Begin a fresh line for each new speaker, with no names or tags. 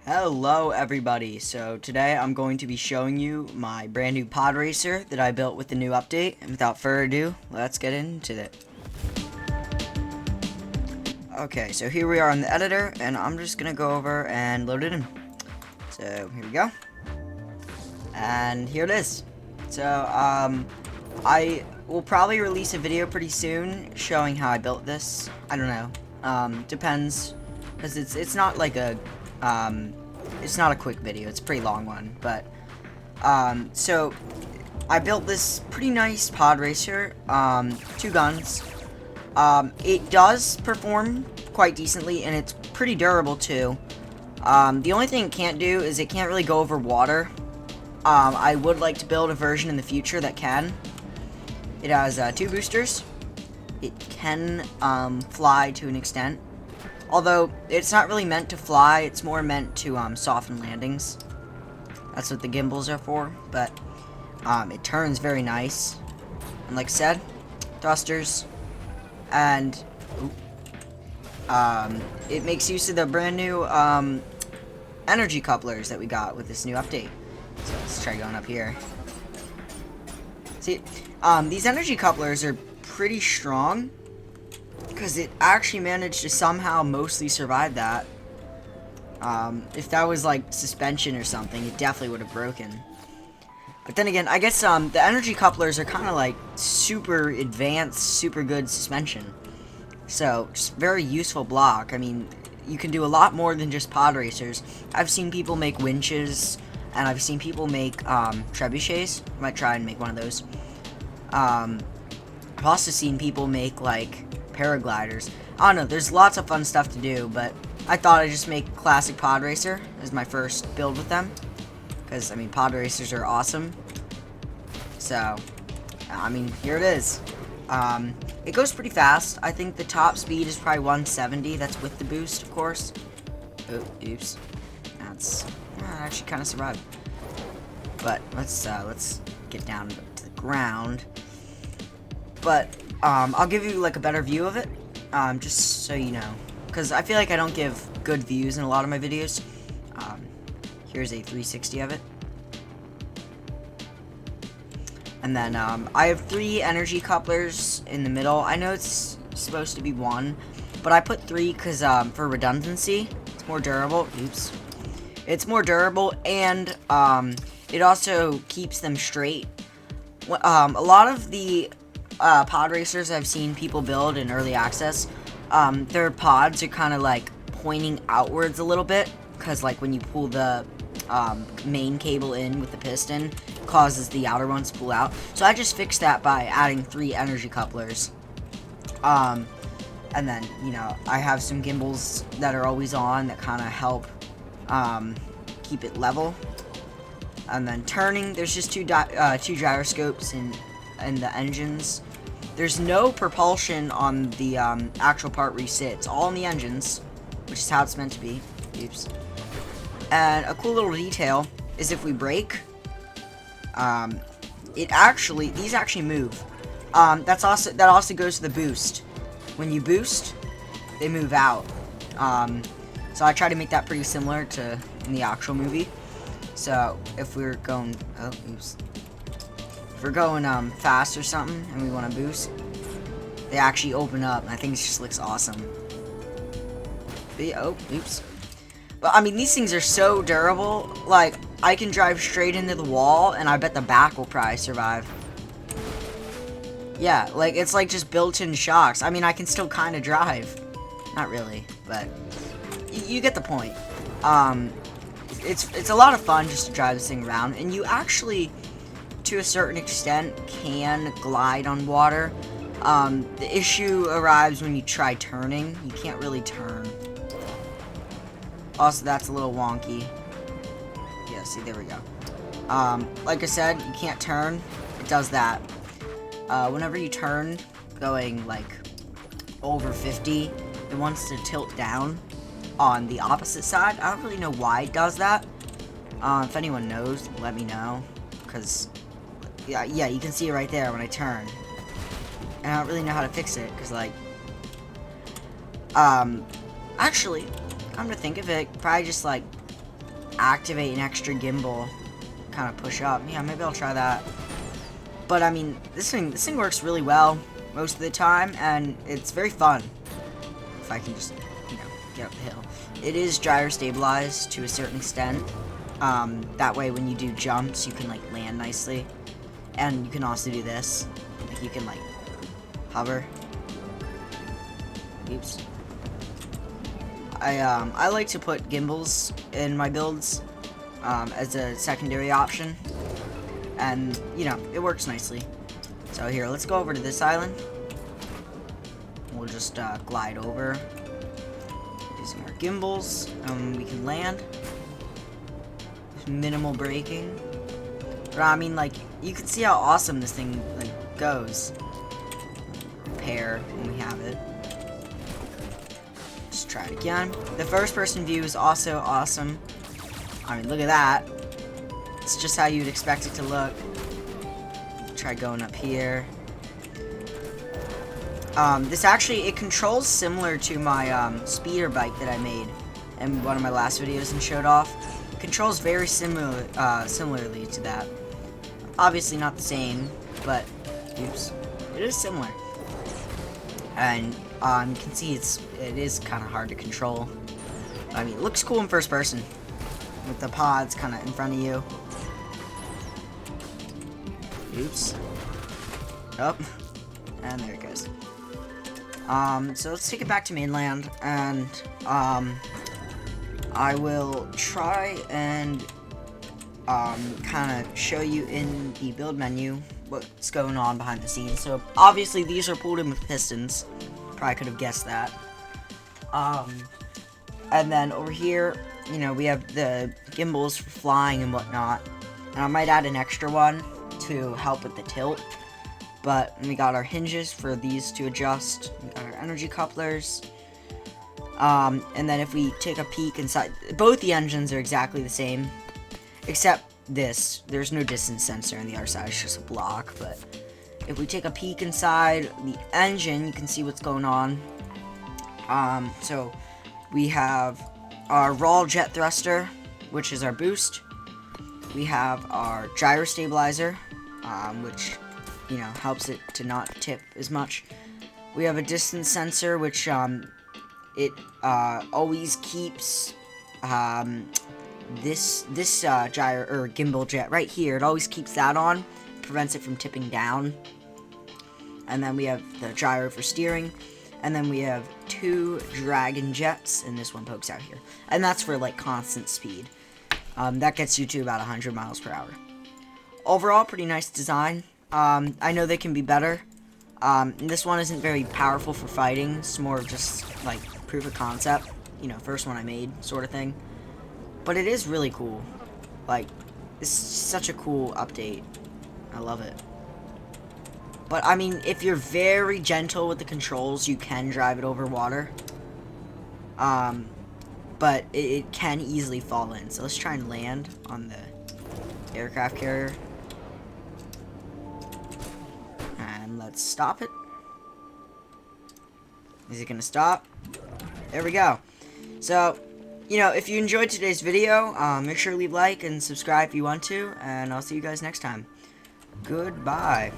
Hello everybody, so today I'm going to be showing you my brand new pod racer that I built with the new update, and without further ado, let's get into it. Okay, so here we are on the editor, and I'm just gonna go over and load it in. So here we go, and here it is. So I will probably release a video pretty soon showing how I built this. I don't know, depends, because it's not like a it's not a quick video, it's a pretty long one, but, so, I built this pretty nice pod racer, two guns. It does perform quite decently, and it's pretty durable, too. The only thing it can't do is it can't really go over water. I would like to build a version in the future that can. It has, two boosters. It can, fly to an extent. Although, it's not really meant to fly, it's more meant to, soften landings. That's what the gimbals are for, but, it turns very nice. And like I said, thrusters, and, it makes use of the brand new, energy couplers that we got with this new update. So let's try going up here. See, these energy couplers are pretty strong, because it actually managed to somehow mostly survive that. If that was like suspension or something, it definitely would have broken. But then again, I guess the energy couplers are kind of like super advanced, super good suspension. So, just very useful block. I mean, you can do a lot more than just pod racers. I've seen people make winches, and I've seen people make trebuchets. I might try and make one of those. I've also seen people make like paragliders. I don't know, there's lots of fun stuff to do, but I thought I'd just make classic pod racer as my first build with them, because I mean pod racers are awesome. So I mean, here it is. It goes pretty fast. I think the top speed is probably 170. That's with the boost, of course. Oh, oops, that's actually kind of survived. But let's get down to the ground. But I'll give you like a better view of it, just so you know, because I feel like I don't give good views in a lot of my videos. Here's a 360 of it, and then I have 3 energy couplers in the middle. I know it's supposed to be 1, but I put 3 because for redundancy, it's more durable. Oops, it's more durable, and it also keeps them straight. A lot of the pod racers I've seen people build in early access, their pods are kind of like pointing outwards a little bit, because like when you pull the main cable in with the piston, it causes the outer ones to pull out. So I just fixed that by adding 3 energy couplers. And then, you know, I have some gimbals that are always on that kind of help keep it level. And then turning, there's just two gyroscopes in the engines. There's no propulsion on the actual part where you sit. It's all in the engines, which is how it's meant to be. Oops. And a cool little detail is if we brake, these actually move. That also goes to the boost. When you boost, they move out. So I try to make that pretty similar to in the actual movie. So if we're going, if we're going fast or something and we want to boost, they actually open up, and I think it just looks awesome. Oh, oops. But I mean, these things are so durable. Like, I can drive straight into the wall, and I bet the back will probably survive. Yeah, like it's like just built-in shocks. I mean, I can still kind of drive. Not really, but you get the point. It's a lot of fun just to drive this thing around, and you actually, to a certain extent, can glide on water. The issue arrives when you try turning. You can't really turn. Also, that's a little wonky. Yeah, see, there we go. Like I said, you can't turn. It does that. Whenever you turn, going like over 50, it wants to tilt down on the opposite side. I don't really know why it does that. If anyone knows, let me know. Because, yeah, you can see it right there when I turn. And I don't really know how to fix it, because, like, actually, come to think of it, probably just, like, activate an extra gimbal, kind of push up. Yeah, maybe I'll try that. But I mean, this thing works really well most of the time, and it's very fun. If I can just, you know, get up the hill. It is gyro stabilized to a certain extent. That way, when you do jumps, you can like land nicely, and you can also do this. Like you can like hover. Oops. I like to put gimbals in my builds as a secondary option, and you know, it works nicely. So here, let's go over to this island. We'll just glide over using our gimbals. We can land. There's minimal braking, but I mean, like, you can see how awesome this thing like goes. Repair when we have it. Let's try it again. The first-person view is also awesome. I mean, look at that. It's just how you'd expect it to look. Try going up here. This actually, it controls similar to my speeder bike that I made in one of my last videos and showed off. It controls very similarly to that. Obviously not the same, but oops, it is similar. And you can see it is kind of hard to control. I mean, it looks cool in first person with the pods kind of in front of you. Oops. Oh, and there it goes. So let's take it back to mainland, and I will try and kind of show you in the build menu what's going on behind the scenes. So obviously these are pulled in with pistons. Probably could have guessed that. And then over here, you know, we have the gimbals for flying and whatnot. And I might add an extra one to help with the tilt. But we got our hinges for these to adjust. We got our energy couplers. And then if we take a peek inside, both the engines are exactly the same. Except this. There's no distance sensor on the other side. It's just a block. But if we take a peek inside the engine, you can see what's going on. So we have our raw jet thruster, which is our boost. We have our gyro stabilizer, which, you know, helps it to not tip as much. We have a distance sensor, which it always keeps this gyro or gimbal jet right here. It always keeps that on, prevents it from tipping down. And then we have the gyro for steering, and then we have 2 dragon jets, and this one pokes out here, and that's for like constant speed. That gets you to about 100 miles per hour. Overall, pretty nice design. I know they can be better. This one isn't very powerful for fighting. It's more of just like proof of concept, you know, first one I made sort of thing. But it is really cool. Like, it's such a cool update. I love it. But I mean, if you're very gentle with the controls, you can drive it over water. But it can easily fall in. So let's try and land on the aircraft carrier. And let's stop it. Is it gonna stop? There we go. So, you know, if you enjoyed today's video, make sure to leave a like and subscribe if you want to, and I'll see you guys next time. Goodbye.